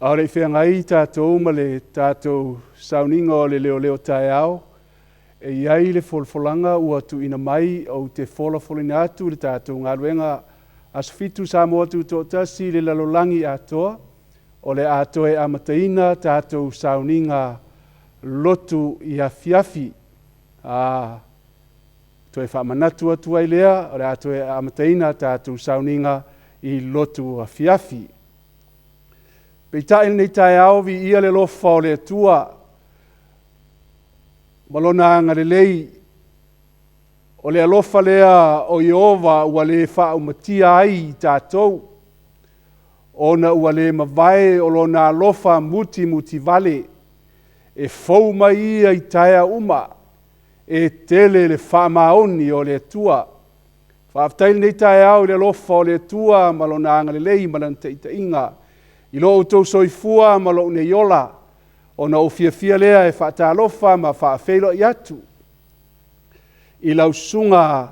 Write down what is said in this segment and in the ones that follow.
Aore whengai tātou ma le tātou sauninga o le Leoleo Taeao. E iai le folfolanga ua tu ina mai o te folafolina atu le tātou ngaruenga asfitu sa moa tu tō tasi le lalolangi atoa. O le atoe amataina tātou sauninga lotu i afiafi. Toe whamanatu atu ai lea, o le atoe amataina tātou sauninga i lotu afiafi. Peitai nei Taeao vi ia le lofa o le atua. Malona ngarelei o le alofa lea o Iova ua le whaaumatia ai tātou. Ona ua le mawai o lona alofa muti vale. E fau mai ia i taia uma. E tele le whaamaoni o le atua. Whaaftaile nei Taeao le alofa o le atua malona ngarelei malanta itainga. I lo tau soifua ma lo ne yola o na ofia lea e whaatalofa ma whaafeilo i atu. I lau sunga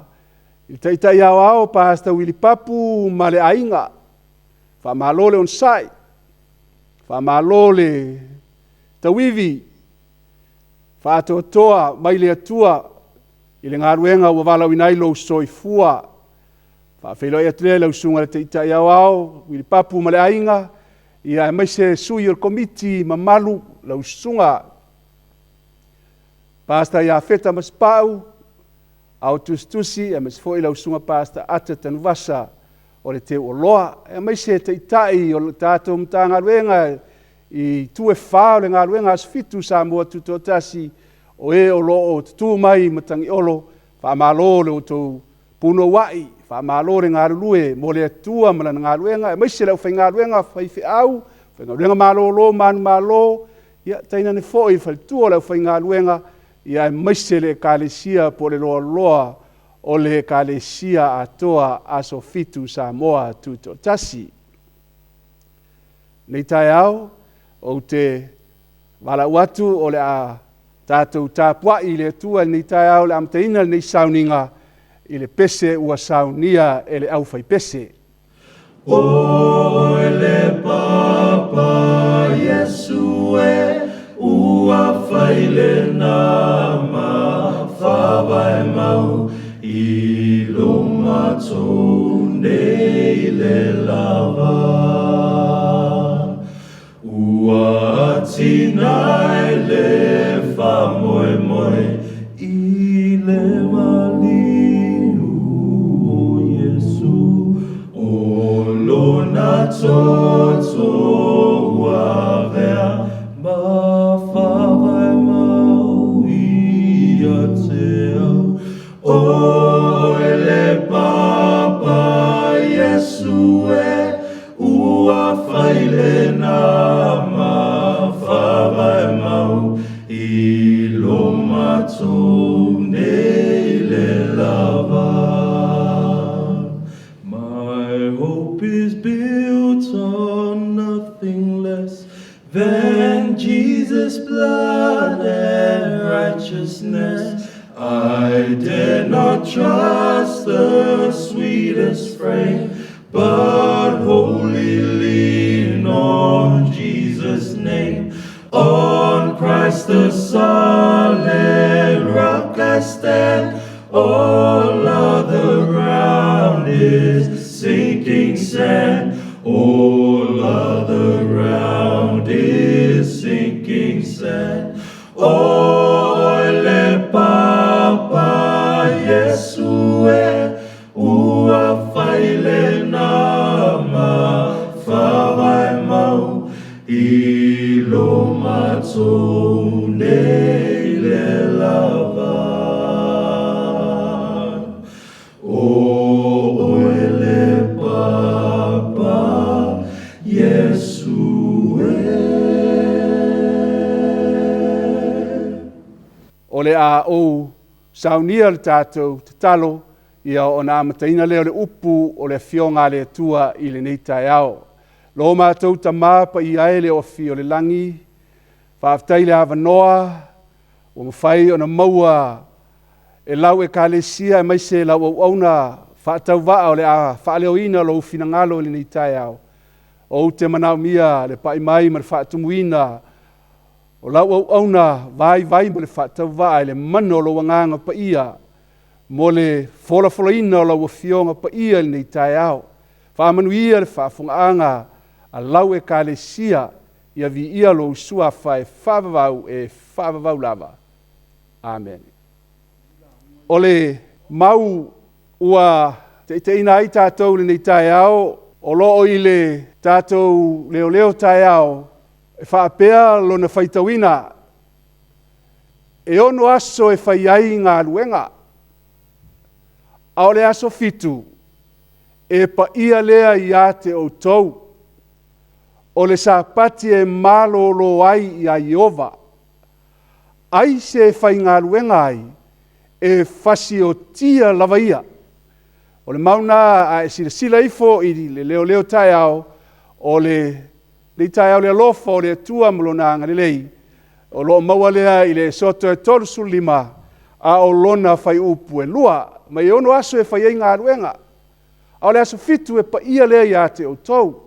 i taitai au pasta wili papu ma le ainga. Whaamalo on sai. Whaamalo le tawivi. Whaatotoa mai le atua i le ngaruenga ua walau inai lo soifua. Whaafeilo i atu lea lau sunga le taitai au wili papu ma le ainga. Ia mai se sui o komiti mamalu lau sunga. Pasta ia feta mas pau, au tustusi, e mas foi lau sunga pasta ata tanuvasa o le te oloa. E mai se teitai o tātou mta ngaruenga i tue whao le ngaruenga asfitu sa mua tutotasi o e olo o tutu mai matangi olo, whaamalo le o tau puno wai. Whaamalo re ngarulue, mo le atua mana ngaruenga, e maise lau whai ngaruenga whai whiau, whai ngaruenga malo, manu malo, ia taina ne fōi whai tua lau whai ngaruenga, ia e maise le kālesia po le loa o le kālesia atoa aso fitu sa moa tuto tasi. Nei Taeao, o te wala watu o le a tātou tāpua i le atua nei Taeao le amtaina nei sauninga, i le pese ua saunia e le au fai pese. O le papa Yesu e ua fai le nama Faamoemoe i lo matou nei le lava. Ua Atiina'e Le Faamoemoe i le mali. Lona toto wavea ma Faamoemoe i Taeao. O le papa Yesu e ua fai le nama Faamoemoe i lo matou nei le lava. Is built on nothing less than Jesus' blood and righteousness. I dare not trust the sweetest frame, but wholly lean on Jesus' name. On Christ the solid rock I stand, all other ground is sinking sand. All other ground is sinking sand. O le papa Yesu e ua fai le nama Faamoemoe i lo matou nei le lava. O le a ou saunia le tātou te talo ia o nā mataina leo le upu o le fionga le atua i le nei Taeao. Lo mātou ta māpa i aele o fio le langi, whaaftai le awanoa, o mwhai o na maua e lau e kālesia e maise lau au auna whaatau waa o le a whaaleo ina lo finangalo le nei Taeao. o te manau mia le pai mai ma le whaatumuina o lau au na vai mo le whaatau vai le mano lo wanganga pa ia mo le fola ina o lau fionga pa ia le nei Taeao whaamanuia le whaafungaanga a lau e kalesia ia vi ia lo usua whae whaavavau lava. Amen. O le mau ua te ina ai tātou le nei Taeao o loo i le tātou Leoleo Taeao e whaapea lo na whaitawina e ono aso e whaiai ngā luenga a o le aso fitu e pa ia lea i a te o tau o le sapati e malo lo ai i a Iova ai se whai ngā luenga ai e whasi o tia lava ia o le mauna a e sila ifo i le Leoleo Taeao o le Taeao le alofa o le atua malona ngalilei o lo maua lea i le soto e tolu sulima a o lona whai upu e lua ma i ono aso e whai ei ngā ruenga a o le aso fitu e pa ia lea i a te o tau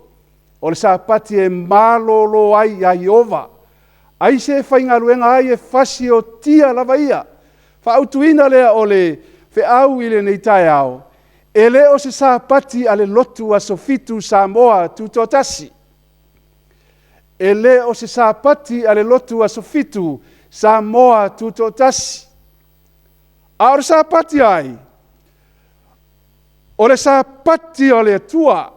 o le sapati e malolo ai a Iova ai se whai ngā ruenga ai e whasi o tia lava ia whaautuina lea o le wheau i le nei Taeao e le o se sapati a le lotu aso fitu Samoa tutotasi e le o se sapati a le lotu aso fitu Samoa tutotasi a o le sapati ai o le sapati o le atua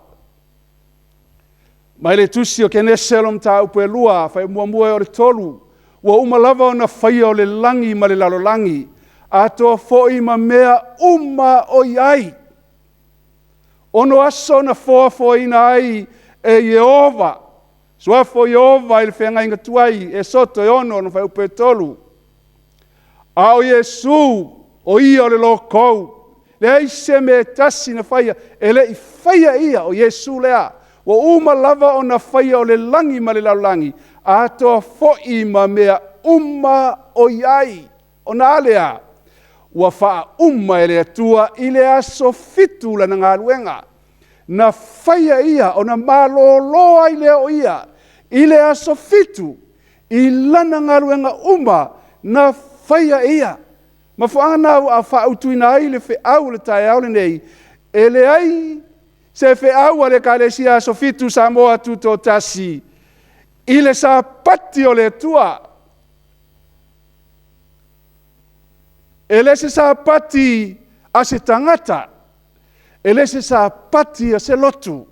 mai le tusi o kene selom ta upe lua fai mua o le tolu ua umalava o na whai o le langi ma le lalolangi a toa foi ma mea o iai ono aso na foina ai e Iova Suafo Iova i le whenga inga tuai e soto e ono na whai upe tolu a o Iesu o ia o le lokou le aise me tasi na whaia e le i whaia ia o Iesu lea wa uma lava o na whaia o le langi ma le laulangi a toa foi ma mea o iai o na alea ua wha e le atua i le aso fitu la na ngā luenga na whaia ia o na maloloa i lea o ia i le aso fitu i lana ngā luenga na whaia ia ma whaanga a whaautuina ai le wheau le Taeao le nei e le ai se wheau a le kalesia aso fitu Samoa tutotasi i le sapati o le atua e le se sapati a se tangata e le se sapati a se lotu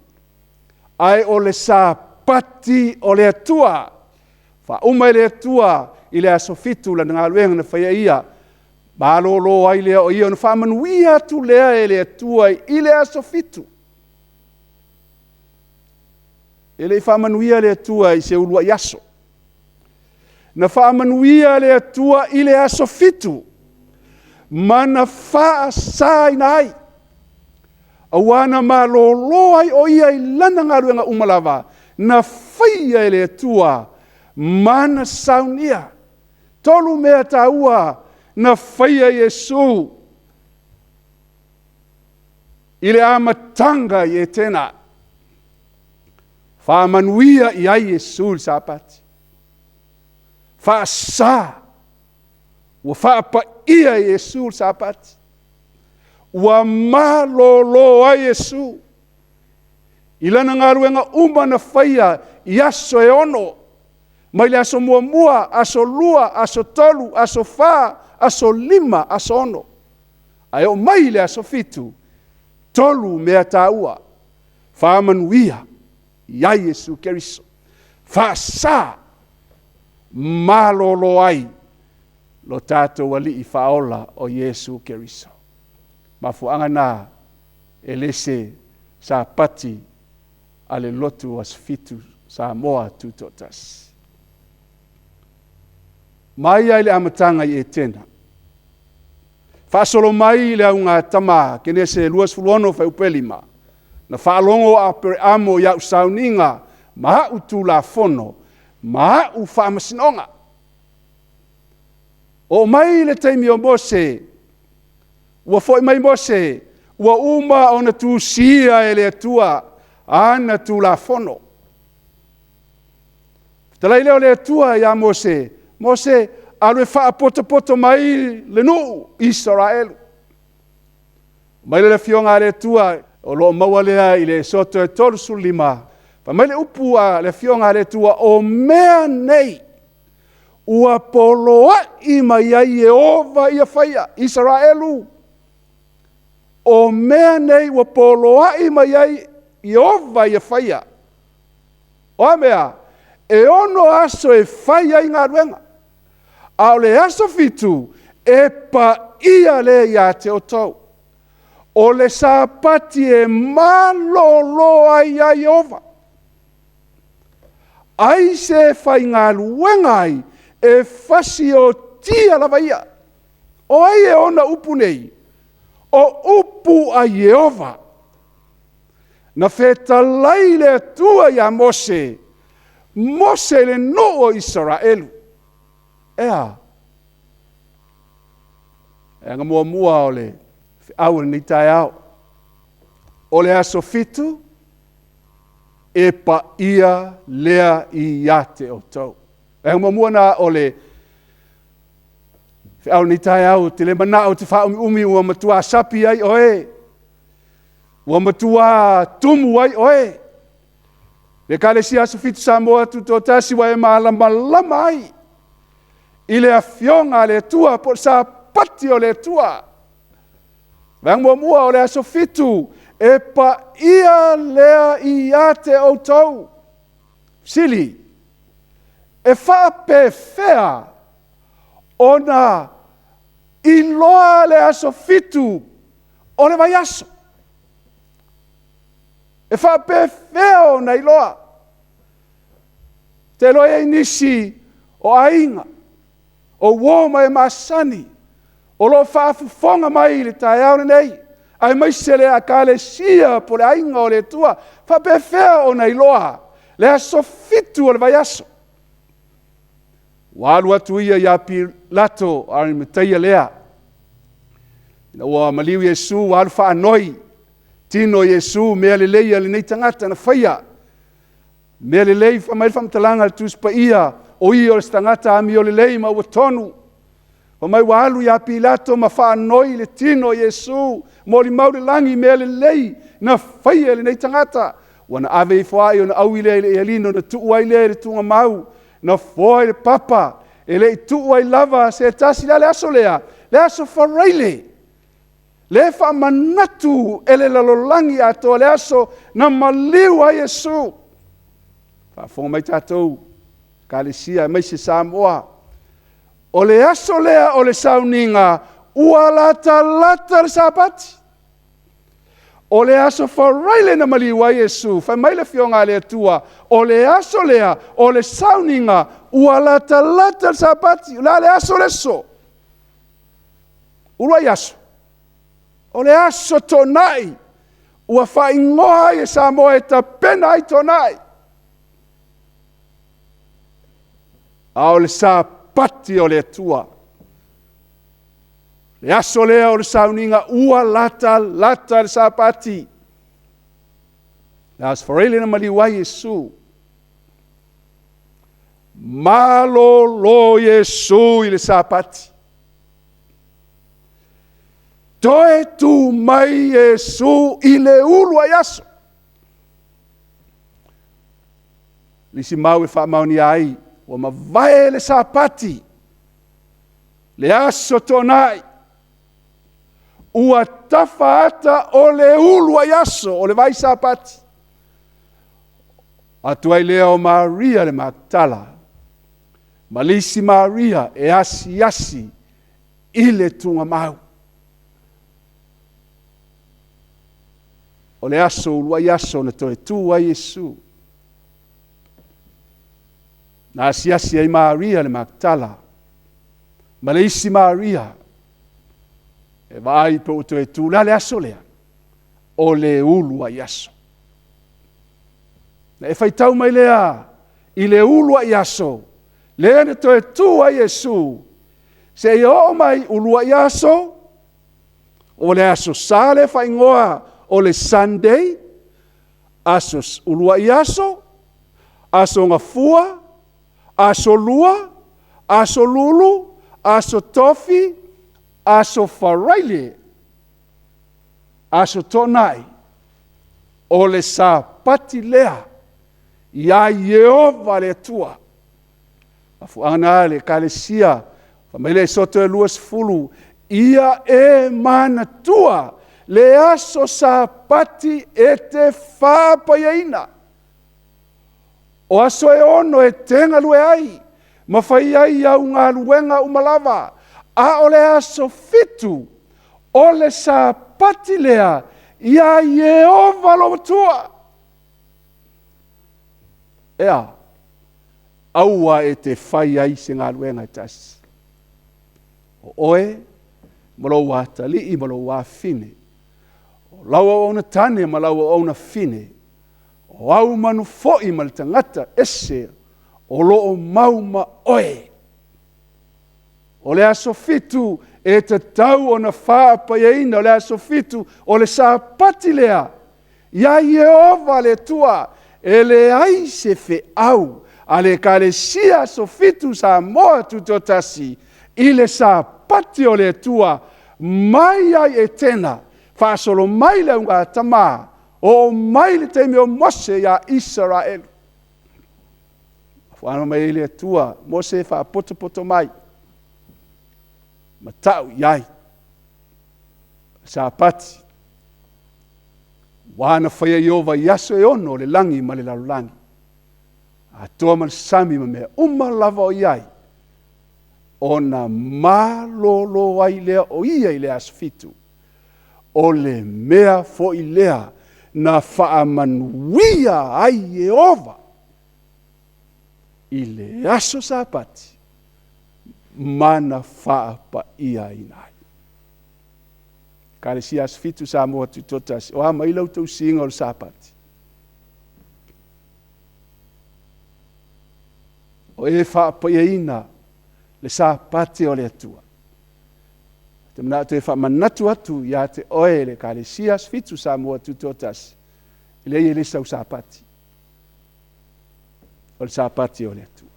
ai o le sapati o le atua fa uma le atua i le aso fitu la ngā luenga na whaia ia malolo ai lea o ia na whamanuia tu lea e le atua i le aso fitu e le whamanuia le atua i se ulua yaso na whamanuia le atua i le aso fitu mana wha sa ina ai awana malolo ai o ia i lana ngā ruenga umalava na whaia e le atua mana saunia tolu mea taua na whaia Iesu i le amatanga i e tena whamanuia i ai Iesu le sapati whaasa ua whaapa ia Iesu le sapati ua malolo ai Iesu i lana ngā ruenga na whaia i aso e ono mai le aso mua, aso lua, aso tolu, aso wha, aso lima, aso ono. Ai o mai le aso fitu, tolu mea taua, whamanuia, ia Iesu Keriso. Whaasa, malolo ai, lo tātou wali i whaola o Iesu Keriso. Mafuanga nā, e lese sa pati, ale lotu as fitu sa moa tutotas. Mai ai le amatanga i e tena. Whaasolo mai le au ngā tama, kene se luas fuluono whai upelima. Na whaalongo a pere amo i au sauninga, maha utu la fono, maha u whaamasinonga. O mai le teimi o Mose, ua foi mai Mose, ua uma o na tu sia e le atua, ana tu la fono. Talai leo le tua ia Mose. Mose, alwe whaapoto mai le nuu Israel. Mai le fionga le tua, o lo maua lea i le soto e tolusu lima. Pa mai le upu a le fionga le tua o mea nei. Ua poloa i mai ai Jehova ia whaia, Israelu. O mea nei ua poloa i mai ai Jehova ia whaia. O mea, e ono aso e whaia i ngā ruenga. A le aso fitu, e pa ia le ia te o tau. O le sapati e malolo ai a Jehova. Ai se whai ngā ruengai, e whasi o tia lava ia. O ai e ona upu nei. O upu a Jehova. Na wheta laile tua ia Mose. Mose le no o Israelu. Ea. E nga mua o le au ni Taeao. O le aso fitu. E pa ia lea i iate o tau. E nga mua na o le au ni Taeao. Te le mana o te wha umi ua matua sapi ai oe. Ua matua tumu ai oe. Le kale si aso fitu Samoa tu tō tasi wa e lama ai. I le afionga le tua po sa pati o le tua. Vang mua o le aso fitu e pa ia lea i ate o tau. Sili. E wha pe fea ona i loa le aso fitu o le vai aso. E wha pe fea ona i loa. Te loa e nisi o ainga. O woma e masani. O lo whaafufonga mai le Taeao nei. Ai mai se le akale sia po le ainga o le tua. Whapewhea o nei loa. Le aso fitu o le vai aso. Walu atu ia ia Pilato ari mtaia lea. Ina ua maliu Yesu walu whaanoi. Tino Yesu mea le leia le nei tangata na whaia. Mea le lei whamail whamtalanga le tuspa ia. O i o le stangata ami o le lei ma ua tonu. O mai walu ia Pilato ma whaanoi le tino Yesu. Mo li mau le langi mea le lei na whaia le nei tangata. Wana ave i whaai o na au i le elino na tuua i le tunga mau. Na fōi le papa. E le tuua i lava se tasi la le aso lea. Le aso whareile. Le wha manatu e le lalolangi ato le aso na maliu a Yesu. Whafonga mai tātou. Kalesia mai se Samoa. O le aso lea o le sauninga ua lata le sapati. O le aso whareile na maliwa Yesu. Whai mai le fionga le tua. O le aso lea o le sauninga ua lata le sapati. La le aso leso. Urua yaso. O le aso tonai. Ua whaingoa e Samoa e ta pena i tonai. A o le sapati o le tua. Le aso lea o le sauninga ua lata le sapati. Le aso whareile na maliwa Yesu. Malo Yesu i le sapati. Toe tu mai Yesu i le ulu ai aso. Lisi mau e whaamauni ai. Wa mavae le sapati. Le aso tonai. Ua tafaata o le ulu ai aso. O le vai sapati. Atuai lea o Maria le Magdala. Malisi Maria e asi i le tunga mau. O le aso ulu ai aso na toe tu ai Yesu. Na asi ai Maria le Magdala. Malisi Maria. E vai pe o toe tu la le aso lea. O le ulu ai aso. Na e whaitau mai lea. I le ulu ai aso. Lea na toe tu ai Yesu. Se i o mai ulu ai aso. O le aso sale whaingoa. O le Sunday, aso ulua i aso ngafua, aso lua, aso lulu, aso tofi, aso faraile, aso tonai, o le sa pati lea, ia Yehova le tua. Afuanga le kalesia, famele soto e luas fulu, ia e mana tua, le aso sa pati e te whāpaiaina. O aso e ono e tenga lue ai, mawhai ai au ngā luenga umalawa, a o le aso fitu, o le sa pati lea, ia Yehova lo tua. Ea, aua e te whai ai se ngā luenga tasi. O oe, malo wā tali, malo wā fine. O laua o na tane, ma laua o na fine. O au manu fo'i ma le tangata ese, o loo mauma oe. O le aso fitu e te tau o na whāpaiaina, o le aso fitu o le sa pati lea. Ia Yehova le tua, e le ai se fe au, a le kalesia so fitu sa moa tutotasi, i le sa pati o le tua, mai ai e tena, whaasolo mai le unga tama, o mai le teime o Mose ya Israel. Whaano mai le tua, Mose wha poto mai, matau iai, sa pati, wana whaia Iova yaso e ono le langi ma le lalulangi. A toa mal sami ma mea lava o iai. O na malolo ai lea o ia i lea asfitu. O le mea fo i lea na whaamanuia ai Yehova. I le aso sapati. Mana whaapa ia inai. Kare si asfitu sa moa tutotas. O ama ilau tau singa o le sapati. O e whaapaia le sapati o le atua. Te mana te whaamanatu atu ia te oe le ka le sias fitu sa moa tutotas. I le le sau sapati. O le sapati o le atua.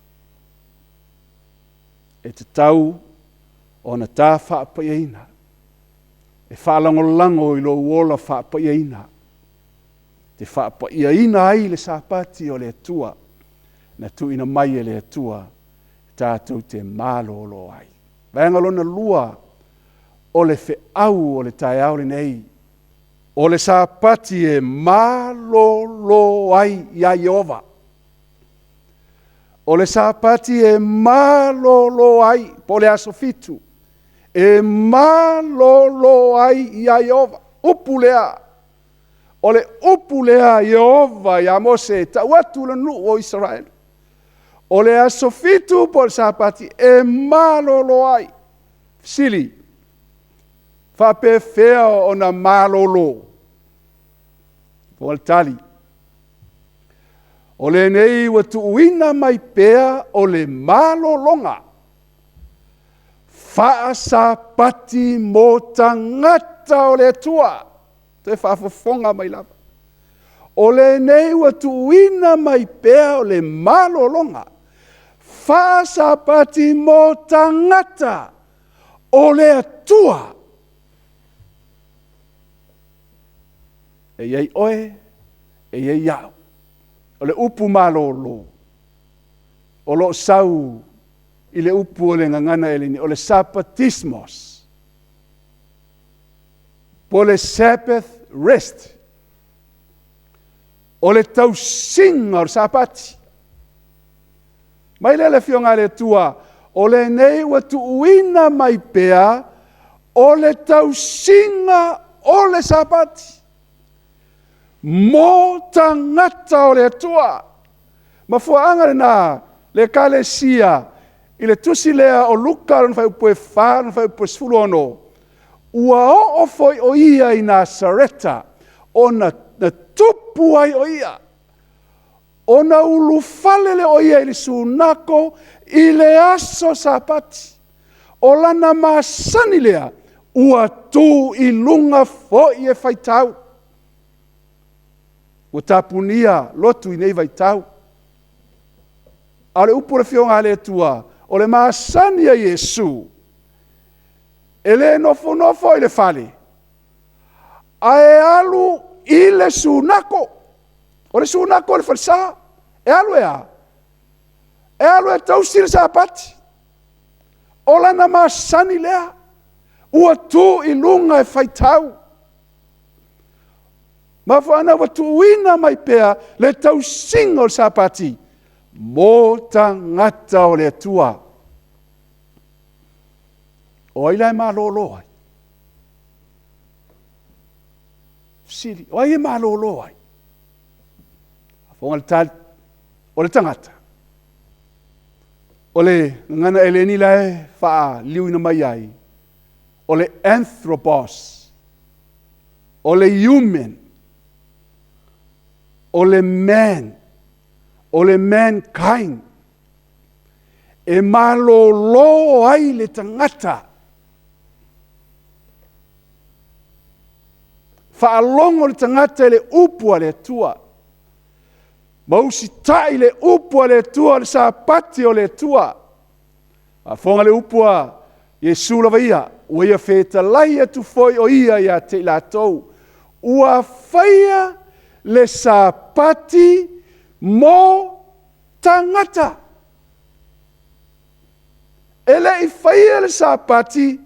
E te tau o na tā whaapaia e whaalangolango i lo uola whaapaia Te whaapaia ai le sapati o le atua. Na tuina mai e le atua, tātou te mālolo ai. Vaenga lona lua, o le wheau o le Taeao le nei, o le sapati e mālolo ai ia Yehova. O le sapati e mālolo ai, po le aso fitu, e mālolo ai ia Yehova. Upu lea, o le upu lea Yehova ia Mose, tau atu le nu o Israel. O le aso fitu po le sapati e malolo ai. Sili. Whape fea o na malolo. Po le tali. O le nei watu uina mai pea o le malolonga. Wha sapati mo tangata o le tua. Te whafofonga mai lava. O le nei watu uina mai pea o le malolonga. Wha sapati mo tangata o le atua. E iei oe, e iei iau. O le upu malolo. O lo sau i le upu o le ngangana elini. O le sapatismos. Po le Sabbath rest. O le tausinga o le sapati. Mai le fionga le tua, o le nei watu uina mai pea, o le tausinga o le sapati. Mo tangata o le tua. Ma fuanga le na, le kalesia, i le tusi lea o luka, non fai upoe wha, non fai upoe sfulono. Ua o foi o ia i na sareta, o na tupu ai o ia. O na ulu falele o ia i le sunako i le aso sapati. O lana masani lea ua tu i lunga fo i e faitau. Ua tapunia lotu i nei vaitau. a le upu le fionga le tua, o le maasani a Yesu, e le nofo i le fale, a e alu i le sunako, o le sunako le falsa, e alu e tausi le sapati, o lana maasani lea, ua tu i lunga e faitau, ma whaana watuina mai pea le tausinga o le sapati, mō tangata o le atua. O ai lai malolo ai. Sili, o ai e malolo ai. Whonga le tali, o le tangata. O le ngana eleni lai wha liuina mai ai. O le anthropos. O le human. O le man. O le mankind. E malolo ai le tangata. Whaalongo le tangata le upua le tua. Mausi tai le upua le tua le sapati o le tua. A whonga le upua Yesu la ia. Ua ia wheta lai atu foi o ia te latou. Ua whaia le sapati mo tangata. Ele I whaia le sapati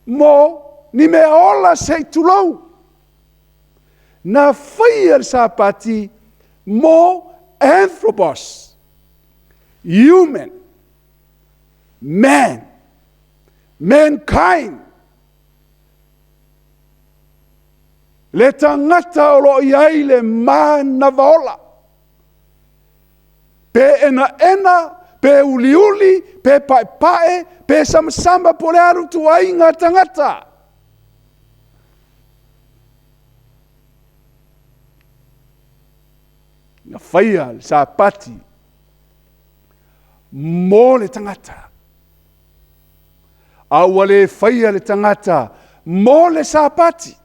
mo ni me ola se tulou. Na whaia le sapati mo anthropos. Human. Man. Mankind. Le tangata o lo iai le mana vaola. Pe ena, pe uliuli, pe pae, pe sama po le aru tuai ngā tangata. Na whaia le sapati mo le tangata. Aua le whaia le tangata mo le sapati.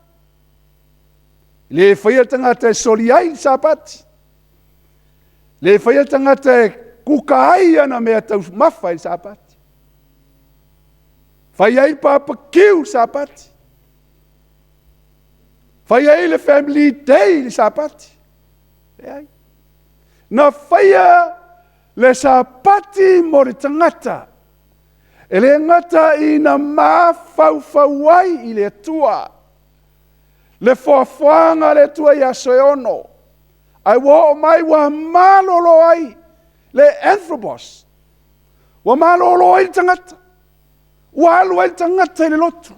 Le whaia le tangata e soli ai le sapati. Le whaia le tangata e kuka ai ana mea tau mawha le sapati. Whaia ai papa kiu le sapati. Whaia ai le family day le sapati. E ai. Na whaia le sapati mo le tangata. E le ngata I na mawhau ai I le tua. Le whaafanga le tua I aso e ono. Ai wa mai wa malolo ai. Le anthropos. Wa malolo ai le tangata. Wa alu ai le tangata I le lotu.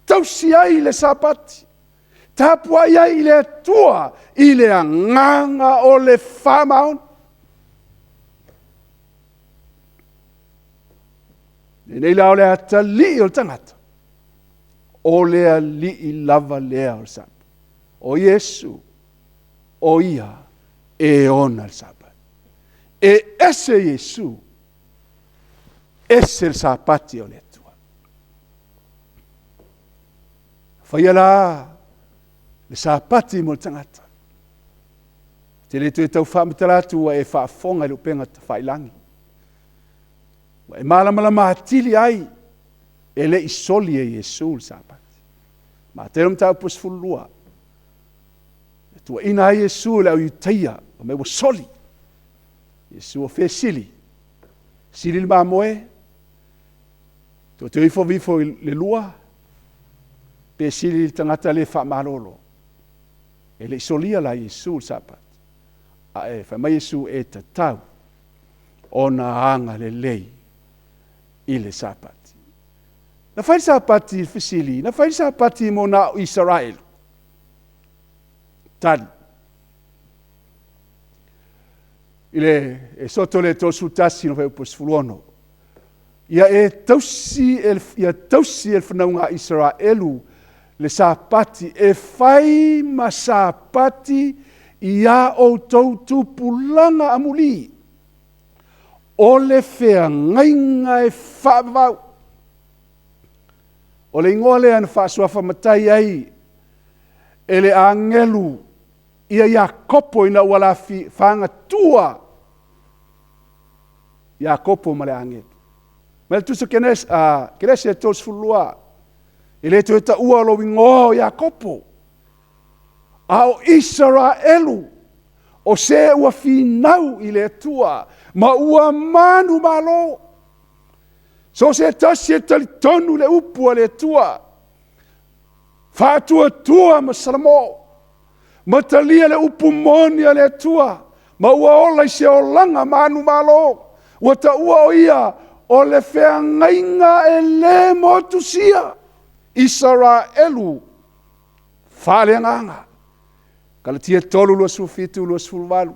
Tausi ai le sapati. Tapua ai I le tua. I le anganga o le whamaon. Nei lao le ata li o le tangata. O lea li I lava lea o le sapa. O Yesu. O ia. E ona le sapa. E ese Yesu. Ese le sapati o le tua. Whaia la. Le sapati mo le tangata. Te le tu e tau whamatalatu e whaafonga I lupenga ta whailangi. E malama atili ai. E le isoli e Yesu le sapati. Ma te rom tau pus fulua. E tua ina ai Yesu le au utaia. O me wa soli. Yesu o fe sili. Sili le mamoe. Tua te ifo vifo le lua. Pe sili le tangata le whaamalolo. E le isolia la Yesu le sapati. A e whaima Yesu e tatau. O na anga le lei. I le sapati. Na whai sapati fisili, na whai sapati mo na Israel. Tali. Ile e soto le tosu tasi no whai upos fuluono. Ia tausi el whanaunga Israelu le sapati e whai ma sapati ia o tau tupulanga amuli. O le whea ngainga e whaavau. O le ingoa lea na whaasuafa matai ai. E le angelu ia kopo ina walafi whanga tua. Iakopo ma le angelo. Ma le tusa kenese tos fulua. I le to ta ua lo wingo Iakopo. Ao Israelu. O se ua finau I le tua. Ma ua manu malo. So se tasi e talitonu le upu le tua. Fatua tua ma salamo. Ma talia le upu moni le tua. Ma ua ola I se olanga manu malo. Ua ta ua o ia o le feangainga e le motusia. Israelu. Whaleanganga. Kalatia tolu lua sufitu lua sulwalu.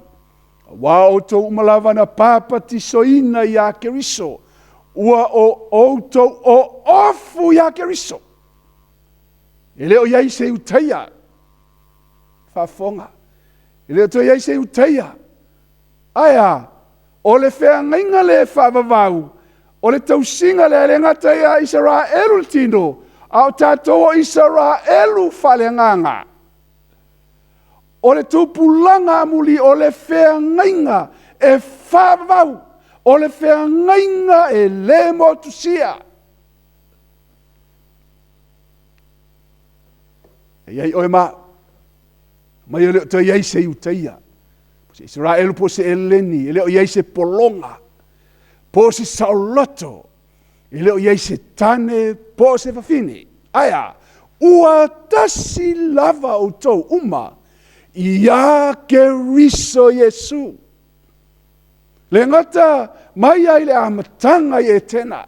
Wa o tau umalawa na papa tisoina I a keriso. Ua o outou o ofu ia keriso. E leo iai se utaia. Whafonga. E leo to iai se utaia. Aia, o le wheangainga le whaavavau. O le tausinga le ngata ia Israelu tino. Au tātou Israelu whalenganga. O le tupulanga muli o le wheangainga e whaavavau. O le wheangainga e le motusia. E iai oe ma. Mai o leo to iai se utaia. Se Israel po se eleni. E leo iai se polonga. Po se saoloto. E leo iai se tane po se whawhini. Aia. Ua tasi lava o tau uma. Ia ke riso Yesu. Le ngata mai ai le amatanga I e tena.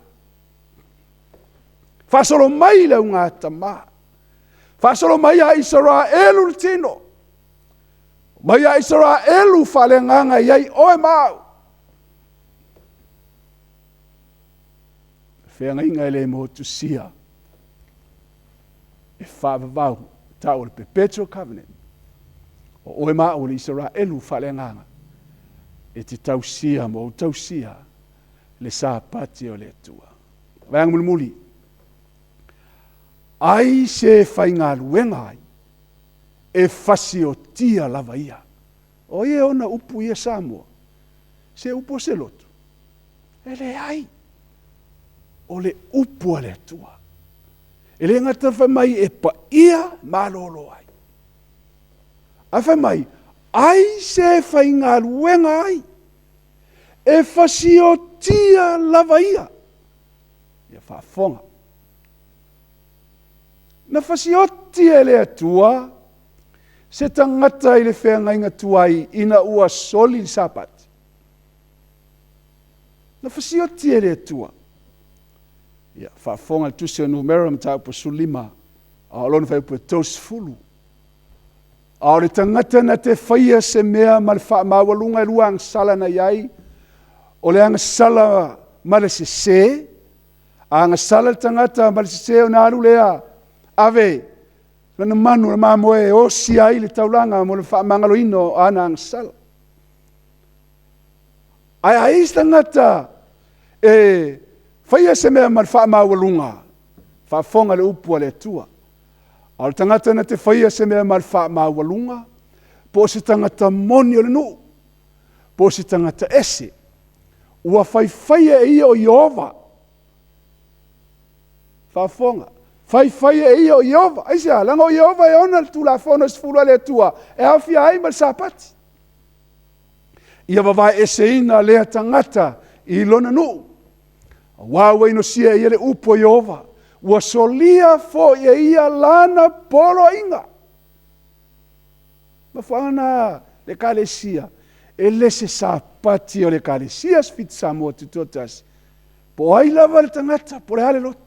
Fasolo mai le unga tama. Fasolo mai a Israelu tino. Mai a Israelu falenganga iai oe mau. Whengainga le motusia. E whaavavau tau le perpetual covenant. O oe mau le Israelu falenganga. E te tausia mo tausia le sāpati o le tua. Vang muli. Ai se whainga luenga ai. E whasi o tia lava ia. O ie ona upu ia Samoa. Se upu se lotu. E le ai. O le upu a le tua. E le ngata whamai e pa ia malolo ai. A whamai. Ai se whainga luenga ai. E whasi o tia lava ia. Ia whafonga. Na whasi o tia le atua. Se tangata I le whengainga tuai ina ua soli sapati. Na whasi o tia le atua. Ia whafonga tusi o numera mtau po sulima. A olona whai po tos fulu. A le tangata na te whaia se mea ma le whaamawalunga I luang sala na iai. O le anga sala ma le se. A anga sala le tangata ma le se o naru lea. Ave, lana manu le mamoe o si ai le taulanga mo le whaamangalo ino ana anga sala. Ai ai tangata e whaia se mea ma le whaamawalunga. Whaafonga le upua le tua. Al tangata na te whaia se mea ma le whaamawalunga. Po se tangata moni o le nuu. Po se tangata ese. Ua whaia e ia o Iova. Whaafonga. Whaia e ia o Iova. Aisia, langa o Iova e ona tu la whono sifurua le tua. E hawhia ai ma le sapati. Ia wawai ese ina lea tangata I lona nuu. Wawe ino sia ia le upo Iova. Ua solia fo ia lana polo inga. Ma whaana le kalesia. E lese sapati o le kalesia spit Samoa tutotas. Po ai lava le tangata, po le hale lotu.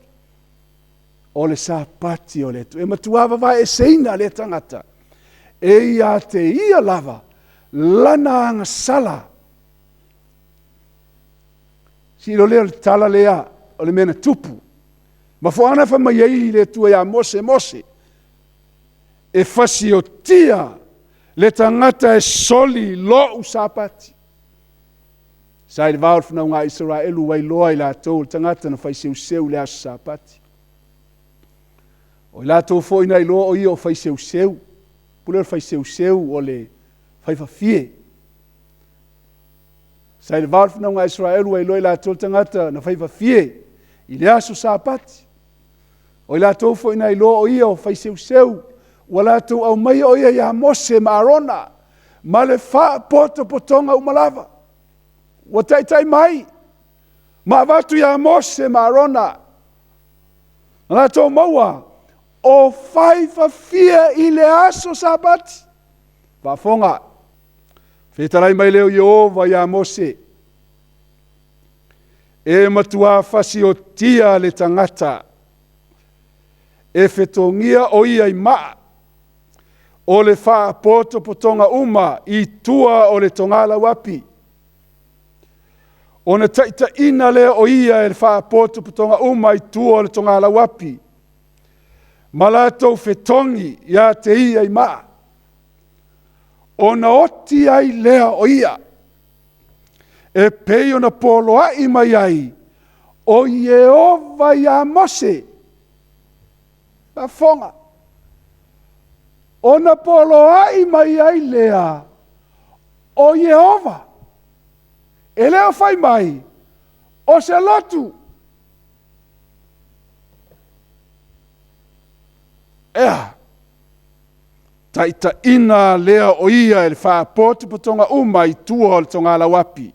O le sapati o le tu. E matuava vai e seina le tangata. E ia te ia lava. Lana anga sala. Si lo lea le tala lea. O le mena tupu. Ma whaana whamaiei le tua ia mose mose. E whasi o tia. Le tangata e soli lo usapati. Sai le vaur whanau ngā Israelu wai loa I la tau tangata na whai seu le asu sapati. O I la tau fo ina I loa o ia o whai seu. Pule o whai seu o le whai whawhie. Sai le valfna nga Israel wa ilo ila tol tangata na faiva fie. Ile aso sapati. O ila tau fo ina ilo o ia o fai seu. Wala tau au mai o ia ya Mose ma Arona. Ma le faa poto potonga umalava. Wa tai mai. Ma vatu ya Mose ma Arona. Nga tau maua. O faiva fie ile aso sapati. Vafonga. Whetarai mai leo Yehova ya Mose. E matua fasi o tia le tangata. E whetongia o ia I maa. O le wha poto potonga uma I tua o le tongala wapi. O na taita ina leo o ia e le wha poto potonga uma I tua o le tongala wapi. Malato whetongi ia te ia I maa. O na oti ai lea o ia. E pei o na polo ai mai ai. O Yehova ya Mose. Na fonga. O na polo ai mai ai lea. O Yehova. E leo fai mai. O se lotu. Ea. Taita ina lea o ia e le wha poti potonga uma I tua o le tonga la wapi.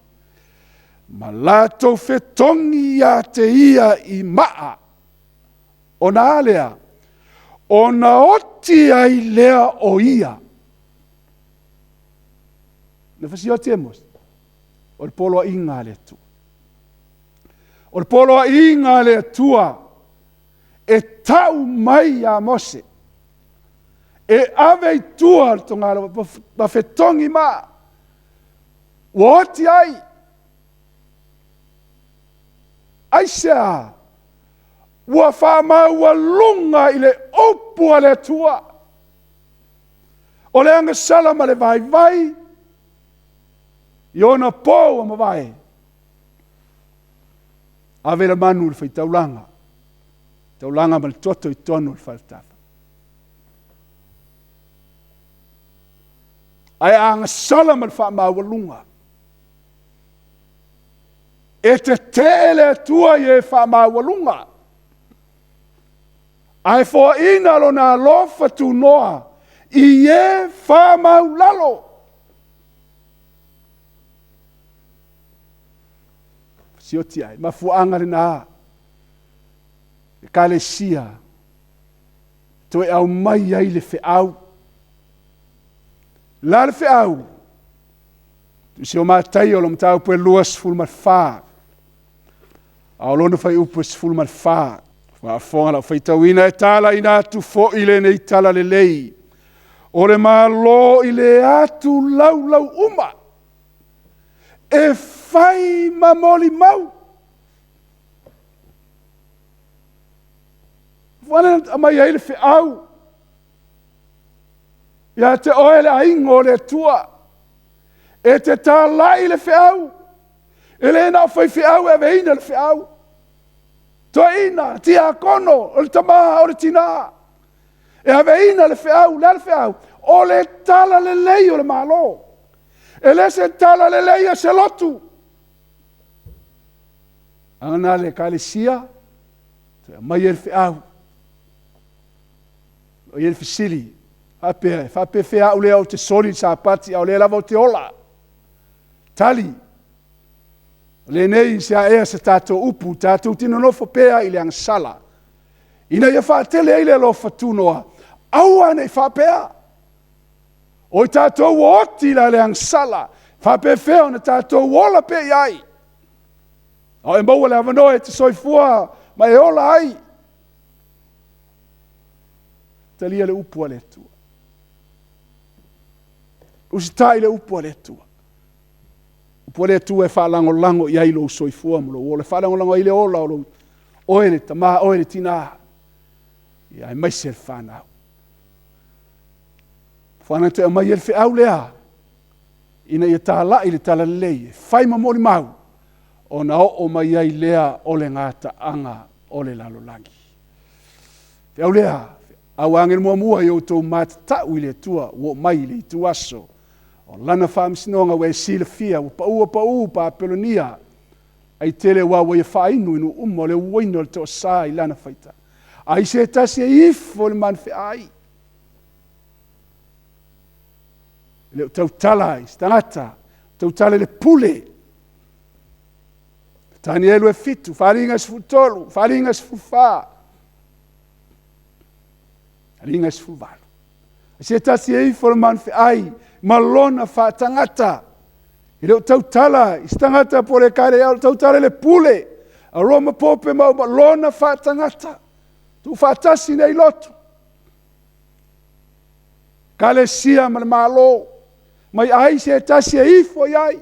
Ma lato whetongi ia te ia I maa. O na lea. O na oti ai lea o ia. Na whasi o temos. O le polo a inga le tua. O le polo a inga le tua. E tau mai a Mose. E ave I tua tongara ma whetongi ma. Woti ai. Ai sea. Ua whamau lunga I le opua le tua. O le anga salama le vai vai. Iona pou a ma vai. Ave la manu le whai taulanga. Taulanga ma le toto I tonu le whaltafa. Ai anga salama le whamau lunga. E te tele tua I e whamau lunga. Ai fo ina lo na lofa tu noa. I e whamau lalo. Sioti ai. Ma fuanga le na. E kale sia. Toe au mai ai le whiau. La le whiau. Tu si o mātai o lo mtau pue luas fulmar wha. Ao lona whai upus fulmar wha. Wa fonga la whai tauina e tala ina atu fo ile nei tala le lei. O le maa lo ile atu lau uma. E whai mamoli mau. Wana amai ai le whiau. Ia te oele a ingo le tua. E te tā lai le whiau. E le na whai whiau e veina le whiau. Toa ina, tia kono, o le tamaha, o le tina. E a veina le whiau, le whiau. O le tala le lei o le malo. E le se tala le lei a se lotu. Ana le kalesia. Toa mai e le whiau. O i e le fisili. Whape whea ule au te sori sa pati au le lava o te ola. Tali. Le nei se a ea se tātou upu, tātou tino nofo pēa I le angsala. Ina ia whaatele eile lo whatunoa. Aua nei whapea. O I tātou oti la le angsala. Whape whea na tātou ola pe iai. O e maua le avanoe te soifua ma e ola ai. Talia le upu ale tua. Usitai le upu ale tua. Upu ale tua e whalango iai lo soifua mo lo. O le whalango i le ola o lo. Oere tamaha, oere tina. Ia e maise le whanau. Whana te mai e le whiau lea. Ina ia tā lai le tala lei. Whai mamori mau. O na o mai ai lea o le ngata anga o le lalolangi. Whiau lea. Au angel mua i o tō mātatau I le tua. O mai le tu aso. O lana whaamisinonga we sila fia, pa pa pelonia, ai tele wa ia whainu inu umo le uwaino le to sa I lana whaita. Ai se tasi e ifo le manwhi ai. Le tautala I stangata, tautala le pule. Tani elu e fitu, wharinga sifutolu, wharinga sifufa. Wharinga sifuvalu. Se tasi e ifo le manwhi ai, malona whaatangata. I leo tautala, I stangata po le kare au, tautala le pule. A roma pope mau malona whaatangata. Tu whaatasi nei lotu. Kale sia ma le malo. Mai ai se tasi e ifo iai.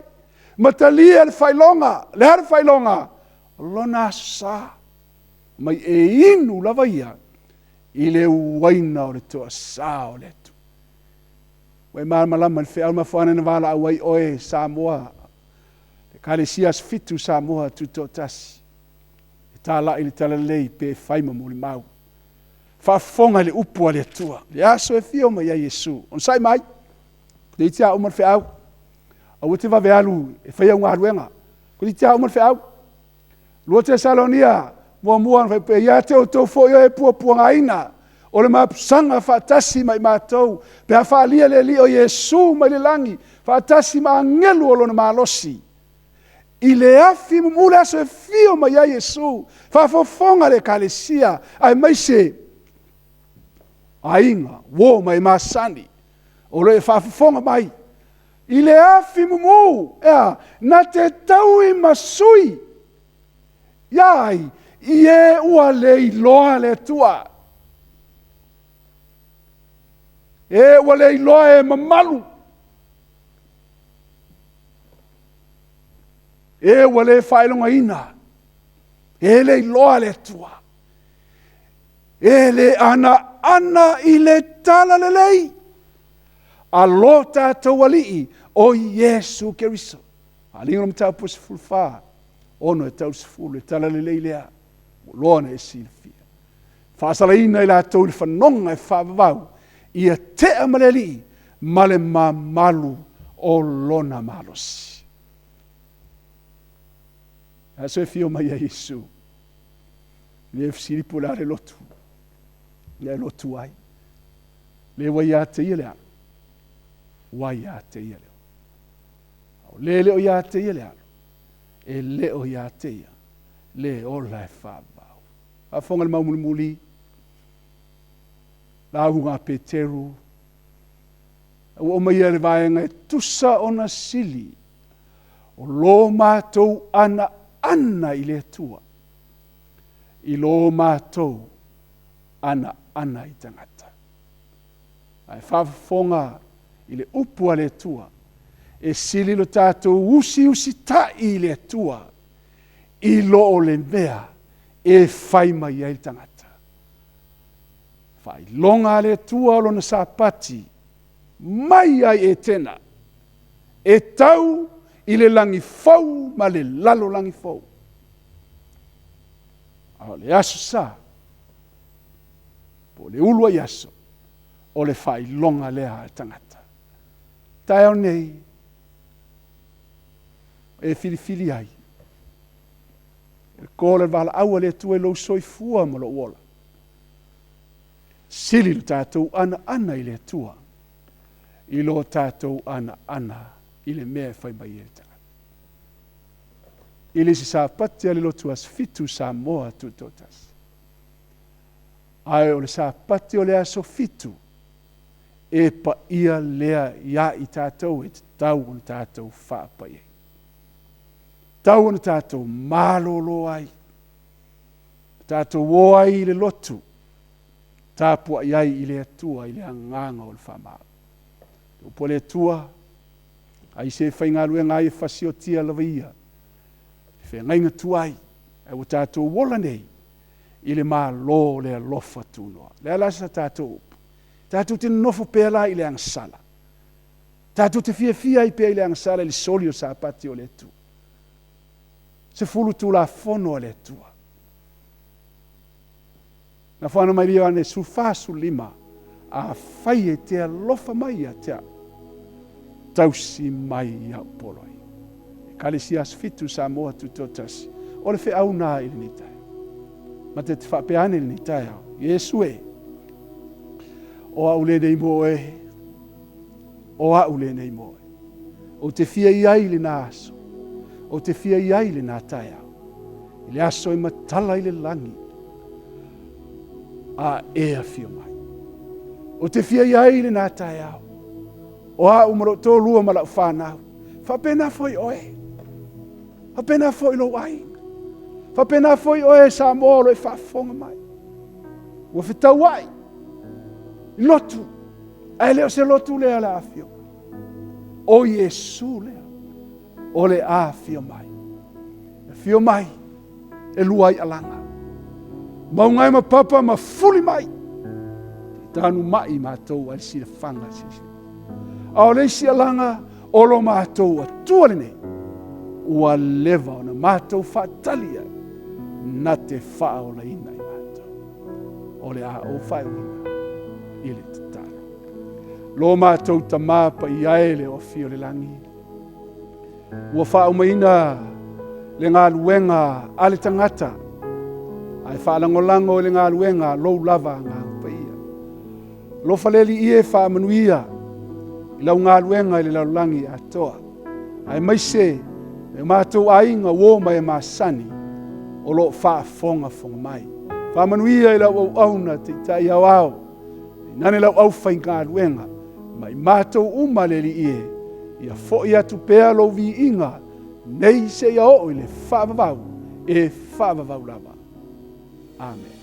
Matalia le whailonga, le hara whailonga. Lona sa. Mai e inu lava ia. I le uwaina o le toa sa o le tu. Wai malama le whea ma whana na wala awai oe Samoa. Le kale sias fitu Samoa tu to tasi. E tala I le tala lei pe whaima mo le mau. Whafonga le upua le tua. Le aso e fio ma ia Yesu. On sai mai. Le itia umar wheau. Au te wawe alu e whaia unga haruenga. Ko itia umar wheau. Lua te Salonia. Mua pe ia te o tau fo e pua ngaina. O le mapusanga whaatasi mai mātou. Pe a whaalia le li o Yesu mai le langi. Whaatasi ma angelu o lona malosi. I le afi mule aso e fio mai ia Yesu. Whaafofonga le kalesia. Ai mai se ainga, wo mai masani. O le whaafofonga mai. I le afi mumu. Na te tau I masui. Iai. I e ua le iloa le tua. E ua le iloa e mamalu. E ua le whailonga ina. E le iloa le tua. E le ana I le tala le lei. A lo tātou alii o Yesu Keriso. A linga na mtau pusi fulfa. Ono e tau sifulu e tala le lei lea. Loana e silfia. Whaasala ina I la tau le whanonga e whaavavau. Ia te amaleli male mamalu o lona malosi. Aso e fio mai a Yesu. Le e fsiripu la le lotu. Le lotu ai. Le wai a te ia lea. Wai a te ia lea. Le leo ia te ia lea. E leo ia te ia. Le ola e whaavavau. A whonga le maumulimuli. La hunga Peteru. O mai le vaenga e tusa ona sili. O lo mātou ana I le tua. I lo mātou ana I tangata. Ai whaafonga I le upua le tua. E sili lo tātou usi ta I le tua. I lo o le mea e whaima I le tangata. Whai longa le tua lo na sapati. Mai ai e tena. E tau I le langi fau ma le lalo langi fau. O le aso sa. Po le ulua I aso. O le whai longa lea tangata. Taeao nei. E fili ai. E kōle wala aua le tua lo soifua ma lo uola. Sili lo tātou ana I le tua. I lo tātou ana I le mea whai mai e tanga. I le si sa pati a le lotu as fitu sa moa tutotas. Ai o le sa pati o le aso fitu. E pa ia lea ia I tātou e tau on tātou whaapa e. Tau on tātou malolo ai. Tātou o ai le lotu. Tāpua iai I le atua I le anganga o le whamau. Upo le atua. Ai se whaingalue ngai e whasiotia lawa ia. Whengainga tuai. E o tātou wola nei. I le maa lo le alofa tūnoa. Le alasa tātou upu. Tātou te nofo pēla I le angsala. Tātou te fia I pēa I le angsala le soli o sāpati o le tu. Se fulu tu la fono o le tua. Na whana mai lia ane sufasu lima. A whai e te alofa mai a tea. tausi mai ia poloi. Kalisia fitu sa moa tutotas. O le fe au na ili ni tai. Ma te whapeane ili ni tai au. Yesu e. O au le nei mo e. O au le nei mo e. O te fia iai le na aso. O te fia iai le na tai au. Ile aso i matala i le langi. A ea fio mai. O te fia iai le na tai au. O au maro tō lua ma lau whanau. Whapena foi oe. Whapena foi lo ai. Whapena foi oe sa mōlo e whafonga mai. Ua whitau ai. Lotu. Ai leo se lotu lea le afio. O Yesu lea. O le afio mai. E fio mai. E luai alanga. Maungai ma papa ma fuli mai. Tanu mai mātou ai si le whanga sisi. Ao leisi alanga olo mātou a tualene. Ua lewa o na mātou whatalia na te whao la ina i mātou. O le a o whai wina i le tatara. Lo mātou ta māpa i aele o fio le langi. Ua whao maina le ngā luenga ale tangata. Ai whaalangolango le ngā luenga lou lava ngā upaia. Lo faleli ie whaamanuia i lau ngā luenga i le laulangi atoa. Ai maise e mātou ainga wō mai e māsani o lo whaafonga fonga mai. Whaamanuia i lau au auna te tai au au. Nane lau au whai ngā luenga. Mai mātou umaleli ie i a fo i atu pēa lo vi inga nei se ia o i le whaavavau e whaavavau lava. Amen.